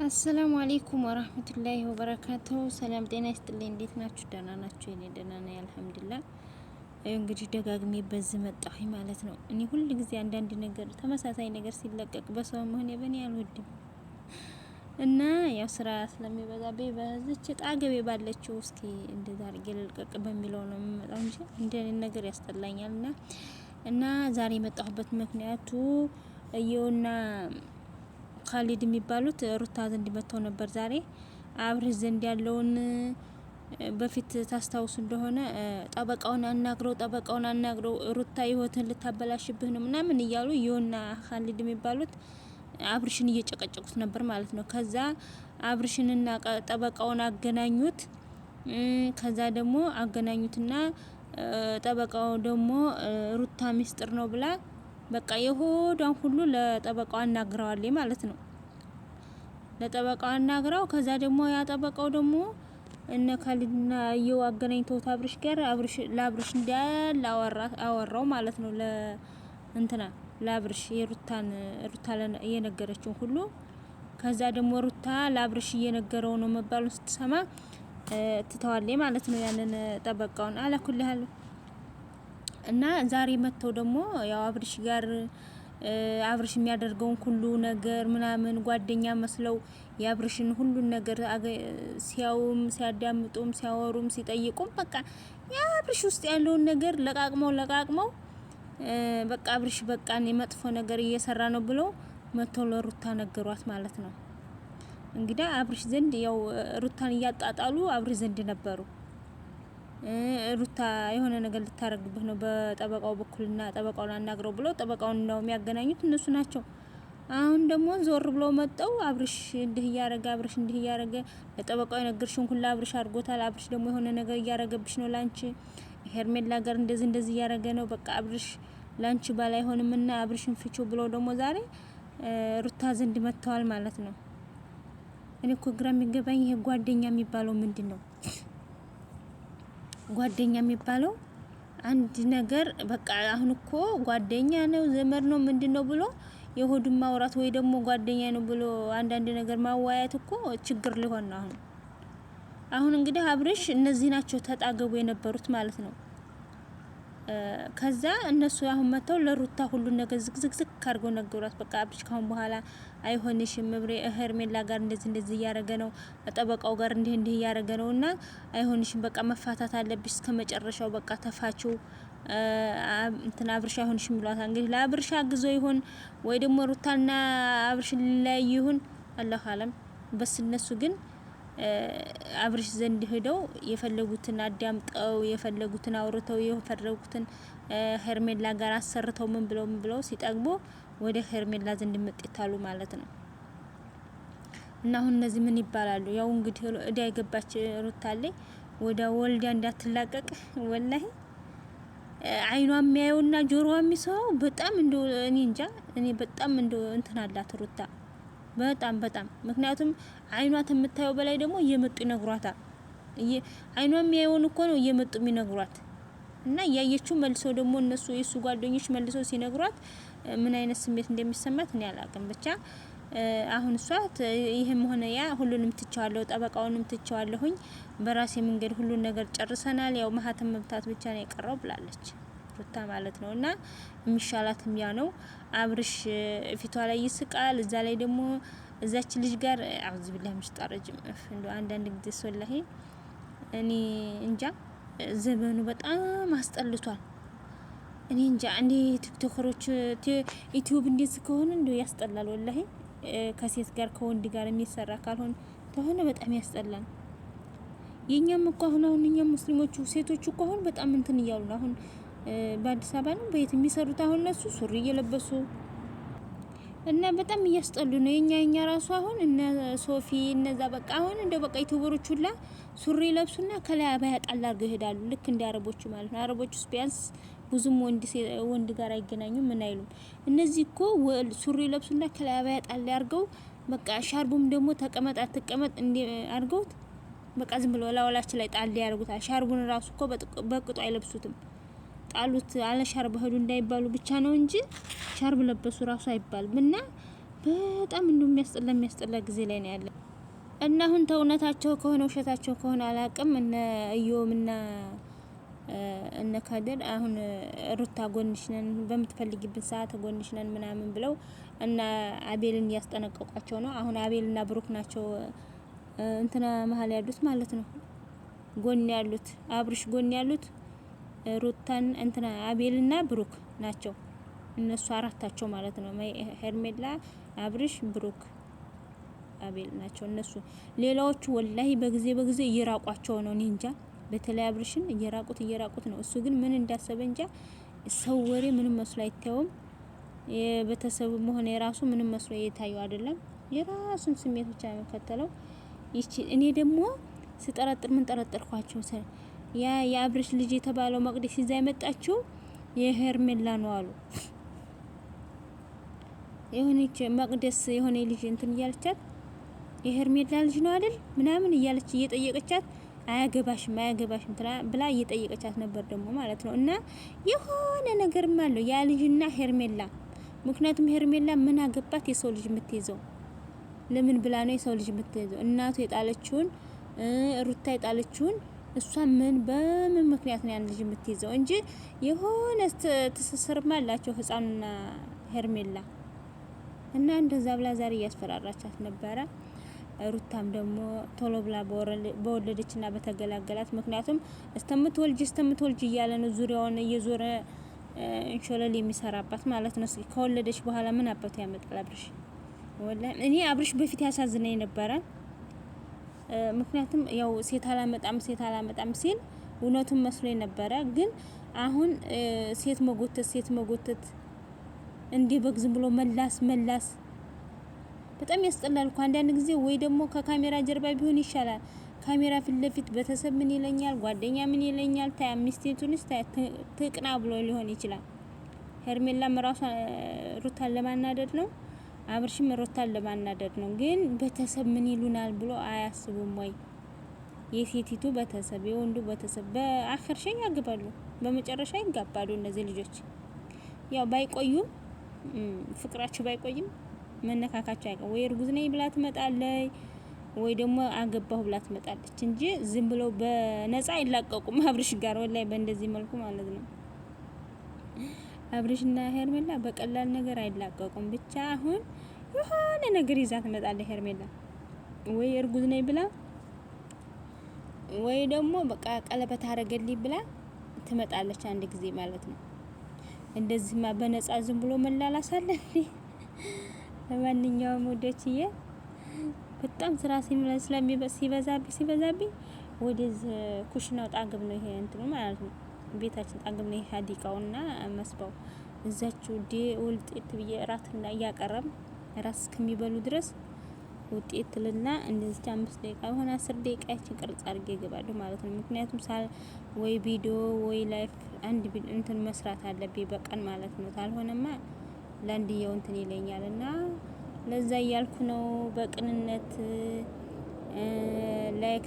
አሰላሙ አለይኩም ወራህመቱላሂ ወበረካቱሁ። ሰላም ጤና ይስጥልኝ። እንዴት ናችሁ? ደህና ናችሁ? እኔ ደህና ነኝ አልሐምዱሊላህ። እንግዲህ ደጋግሜ በዚህ መጣሁኝ ማለት ነው። እኔ ሁሉ ጊዜ አንዳንድ ነገር ተመሳሳይ ነገር ሲለቀቅ በሰው መሆን በእኔ አልወድም እና ያው ስራ ስለሚበዛብኝ በዚች ጣገቤ ባለችው እስኪ እንደዛ አድርጌ ልልቀቅ በሚለው ነው የምመጣው እንጂ እንደኔ ነገር ያስጠላኛል። እና ዛሬ የመጣሁበት ምክንያቱ እየውና ካሊድ የሚባሉት ሩታ ዘንድ መጥተው ነበር ዛሬ። አብርሽ ዘንድ ያለውን በፊት ታስታውሱ እንደሆነ ጠበቃውን አናግረው ሩታ ህይወትን ልታበላሽብህ ነው ምናምን እያሉ እየውና ካሊድ የሚባሉት አብርሽን እየጨቀጨቁት ነበር ማለት ነው። ከዛ አብርሽንና ጠበቃውን አገናኙት። ከዛ ደግሞ አገናኙትና ጠበቃው ደግሞ ሩታ ሚስጥር ነው ብላ በቃ የሆዷን ሁሉ ለጠበቃው አናግረዋለች ማለት ነው። ለጠበቃው አናግራው ከዛ ደግሞ ያጠበቃው ደግሞ እነ ካሊድና እየው አገናኝተውት አብርሽ ጋር ለአብርሽ እንዳለ አወራው ማለት ነው። ለእንትና ለአብርሽ ሩታ እየነገረችው ሁሉ ከዛ ደግሞ ሩታ ለአብርሽ እየነገረው ነው መባሉን ስትሰማ ትተዋለች ማለት ነው። ያንን ጠበቃውን አላኩልሃል እና ዛሬ መጥተው ደግሞ ያው አብርሽ ጋር አብርሽ የሚያደርገውን ሁሉ ነገር ምናምን ጓደኛ መስለው የአብርሽን ሁሉን ነገር ሲያውም ሲያዳምጡም ሲያወሩም ሲጠይቁም በቃ የአብርሽ ውስጥ ያለውን ነገር ለቃቅመው በቃ አብርሽ በቃ እኔ መጥፎ ነገር እየሰራ ነው ብለው መጥተው ለሩታ ነገሯት ማለት ነው። እንግዲህ አብርሽ ዘንድ ያው ሩታን እያጣጣሉ አብርሽ ዘንድ ነበሩ። ሩታ የሆነ ነገር ልታረግብህ ነው በጠበቃው በኩልና ጠበቃውን አናግረው ብለው ጠበቃውን ነው የሚያገናኙት እነሱ ናቸው። አሁን ደግሞ ዞር ብለው መጣው አብርሽ እንዲህ እያረገ ለጠበቃው የነገርሽውን ሁሉ አብርሽ አድርጎታል። አብርሽ ደግሞ የሆነ ነገር እያረገብሽ ነው ላንቺ ሄርሜላ ጋር እንደዚህ እያረገ ነው። በቃ አብርሽ ላንቺ ባላይ ሆንምና አብርሽን ፍቹ ብለው ደግሞ ዛሬ ሩታ ዘንድ መጥተዋል ማለት ነው። እኔ እኮ ግራ የሚገባኝ ይሄ ጓደኛ የሚባለው ምንድነው? ጓደኛ የሚባለው አንድ ነገር በቃ አሁን እኮ ጓደኛ ነው ዘመድ ነው ምንድነው ብሎ የሆዱን ማውራት ወይ ደግሞ ጓደኛ ነው ብሎ አንዳንድ ነገር ማዋያት እኮ ችግር ሊሆን ነው። አሁን እንግዲህ አብርሽ እነዚህ ናቸው ተጣገቡ የነበሩት ማለት ነው። ከዛ እነሱ አሁን መተው ለሩታ ሁሉን ነገር ዝግዝግ አድርገው ነገሯት። በቃ አብርሽ ካሁን በኋላ አይሆንሽም ሄርሜላ ጋር እንደዚህ እያረገ ነው፣ ጠበቃው ጋር እንዲህ እያረገ ነውና አይሆንሽም፣ በቃ መፋታት አለብሽ እስከመጨረሻው በቃ ተፋቹ እንትና አብርሽ አይሆንሽም ብሏታል። እንግዲህ ለአብርሽ አግዞ ይሁን ወይ ደግሞ ሩታና አብርሽ ላይ ይሁን አላህ አለም። በስ እነሱ ግን አብርሽ ዘንድ ሄደው የፈለጉትን አዳምጠው የፈለጉትን አውርተው የፈለጉትን ሄርሜላ ጋር አሰርተው ምን ብለው ሲጠግቡ ወደ ሄርሜላ ዘንድ መጥተታሉ ማለት ነው። እና አሁን እነዚህ ምን ይባላሉ? ያው እንግዲህ እዳ የገባች ሩታለኝ ወደ ወልዳ እንዳትላቀቅ ወላሂ አይኗ የሚያየውና ጆሮዋ የሚሰው በጣም እንደው እኔ እንጃ እኔ በጣም እንደው እንትን አላት ሩታ በጣም ምክንያቱም አይኗ የምታየው በላይ ደግሞ እየመጡ ይነግሯታል። አይኗ የሚያየውን እኮ ነው እየመጡ የሚነግሯት እና ያየችው መልሰው ደግሞ እነሱ የሱ ጓደኞች መልሰው ሲነግሯት ምን አይነት ስሜት እንደሚሰማት እኔ አላቅም። ብቻ አሁን እሷ ይሄም ሆነ ያ ሁሉንም ትቻለሁ፣ ጠበቃውንም ትቻለሁኝ፣ በራሴ መንገድ ሁሉን ነገር ጨርሰናል፣ ያው ማህተም መብታት ብቻ ነው የቀረው ብላለች ሩታ ማለት ነው። እና የሚሻላትም ያ ነው። አብርሽ ፊቷ ላይ ይስቃል፣ እዛ ላይ ደግሞ እዛች ልጅ ጋር አውዝ ቢላህ ምሽጣረጅም እንዶ አንዳንድ ጊዜ ሶላሂ እኔ እንጃ ዘመኑ በጣም አስጠልቷል። እኔ እንጃ እንዴ ቲክቶከሮች ዩቲዩብ እንደዚህ ከሆነ እንዶ ያስጠላል ወላሂ። ከሴት ጋር ከወንድ ጋር የሚሰራ ካልሆነ ተሆነ በጣም ያስጠላል። የኛም እኮ አሁን እኛም ሙስሊሞቹ ሴቶቹ እኮ አሁን በጣም እንትን እያሉ ነው። አሁን በአዲስ አበባ ነው በየት የሚሰሩት አሁን እነሱ ሱሪ እየለበሱ እና በጣም እያስጠሉ ነው። የኛ ራሱ አሁን እነ ሶፊ እነዛ በቃ አሁን እንደው በቃ ዩቲዩበሮች ሁላ ሱሪ ለብሱና ከላይ አባያ ጣል አድርገው ይሄዳሉ። ልክ እንደ አረቦቹ ማለት ነው። አረቦቹስ ቢያንስ ብዙም ወንድ ጋር አይገናኙም ምን አይሉም። እነዚህ እኮ ሱሪ ለብሱና ከላይ አባያ ጣል አድርገው በቃ ሻርቡም ደግሞ ተቀመጥ አትቀመጥ እንደ አድርገውት በቃ ዝም ብሎ ላውላች ላይ ጣል ያርጉታል። ሻርቡን ራሱ እኮ በቅጡ አይለብሱትም። ጣሉት አለ ሻርብ ሄዱ እንዳይባሉ ብቻ ነው እንጂ ሻርብ ለበሱ ራሱ አይባልም። እና በጣም የሚያስጠላ ጊዜ ላይ ነው ያለ እና አሁን ተውነታቸው ከሆነ ውሸታቸው ከሆነ አላቅም። እነ እዮምና እነ ካደር አሁን ሩታ ጎንሽ ነን በምትፈልጊበት ሰዓት ጎንሽ ነን ምናምን ብለው እና አቤልን እያስጠነቀቋቸው ነው። አሁን አቤልና ብሩክ ናቸው እንትና መሀል ያሉት ማለት ነው። ጎን ያሉት አብርሽ ጎን ያሉት ሩታን እንትና አቤልና ብሩክ ናቸው። እነሱ አራታቸው ማለት ነው። ሄርሜላ፣ አብርሽ፣ ብሩክ፣ አቤል ናቸው እነሱ። ሌላዎቹ ወላሂ በጊዜ እየራቋቸው ነው። እኔ እንጃ። በተለይ አብርሽን እየራቁት ነው። እሱ ግን ምን እንዳሰበ እንጃ። ሰው ወሬ ምንም መስሎ አይታየውም። የቤተሰብ መሆነ የራሱ ምንም መስሎ እየታየው አይደለም። የራሱን ስሜት ብቻ ነው የሚከተለው። እኔ ደግሞ ስጠረጥር ምን ጠረጠርኳቸው? ያ የአብርሽ ልጅ የተባለው መቅደስ ይዛ የመጣችው የሄርሜላ ነው አሉ። የሆነች መቅደስ የሆነ ልጅ እንትን እያለቻት የሄርሜላ ልጅ ነው አይደል ምናምን እያለች እየጠየቀቻት አያገባሽም ብላ እየጠየቀቻት ነበር ደግሞ ማለት ነው። እና የሆነ ነገርም አለው ያ ልጅና ሄርሜላ። ምክንያቱም ሄርሜላ ምን አገባት የሰው ልጅ የምትይዘው? ለምን ብላ ነው የሰው ልጅ የምትይዘው? እናቱ የጣለችውን ሩታ የጣለችውን እሷ በምን ምክንያት ነው ያን ልጅ የምትይዘው? እንጂ የሆነ ትስስርማ አላቸው ህፃኑና ሄርሜላ። እና እንደዛ ብላ ዛሬ እያስፈራራቻት ነበረ። ሩታም ደግሞ ቶሎ ብላ በወለደችና በተገላገላት። ምክንያቱም እስተምትወልጅ እያለ ነው ዙሪያውን እየዞረ እንሾለል የሚሰራባት ማለት ነው። ከወለደች በኋላ ምን አባቱ ያመጣል አብርሽ? ወላሂ እኔ አብርሽ በፊት ያሳዝነኝ ነበረ። ምክንያቱም ያው ሴት አላመጣም ሲል እውነቱን መስሎኝ ነበረ። ግን አሁን ሴት መጎተት እንዲህ በግዝም ብሎ መላስ በጣም ያስጠላል እኮ አንዳንድ ጊዜ። ወይ ደግሞ ከካሜራ ጀርባ ቢሆን ይሻላል። ካሜራ ፊት ለፊት ቤተሰብ ምን ይለኛል፣ ጓደኛ ምን ይለኛል፣ ሚስቴቱንስ ትቅና ብሎ ሊሆን ይችላል። ሄርሜላም ራሷ ሩታን ለማናደድ ነው፣ አብርሽም ሩታን ለማናደድ ነው። ግን ቤተሰብ ምን ይሉናል ብሎ አያስቡም ወይ? የሴቲቱ ቤተሰብ የወንዱ ቤተሰብ በአخر ሸይ ያገባሉ፣ በመጨረሻ ይጋባሉ እነዚህ ልጆች። ያው ባይቆዩም ፍቅራቸው ባይቆይም መነካካቸው አይቀር። ወይ እርጉዝ ነኝ ብላ ትመጣለች፣ ወይ ደግሞ አገባሁ ብላ ትመጣለች እንጂ ዝም ብለው በነፃ አይላቀቁም። አብርሽ ጋር ወላይ በእንደዚህ መልኩ ማለት ነው። አብርሽና ሄርሜላ በቀላል ነገር አይላቀቁም። ብቻ አሁን የሆነ ነገር ይዛ ትመጣለች ሄርሜላ፣ ወይ እርጉዝ ነኝ ብላ፣ ወይ ደግሞ በቃ ቀለበት አረገልኝ ብላ ትመጣለች አንድ ጊዜ ማለት ነው። እንደዚህማ በነፃ ዝም ብሎ መላላሳለ እንዴ? ለማንኛውም ወደችዬ በጣም ስራ ሲበዛብኝ ወደዚህ ኩሽናው ጣግብ ነው ይሄ እንትኑ ማለት ነው። ቤታችን ጣግብ ነው ይሄ ሀዲቃውና መስባው እዛችሁ ውጤት ብዬ እራትና እያቀረብ ራስ እስከሚበሉ ድረስ ውጤት ልና እንደዚህ 5 ደቂቃ ሆነ 10 ደቂቃ ያችን ቅርጽ አድርጌ እገባለሁ ማለት ነው። ምክንያቱም ወይ ቪዲዮ ወይ ላይፍ አንድ እንትን መስራት አለብኝ በቀን ማለት ነው። ካልሆነማ ለአንድየው እንትን ይለኛልና ለዛ እያልኩ ነው። በቅንነት ላይክ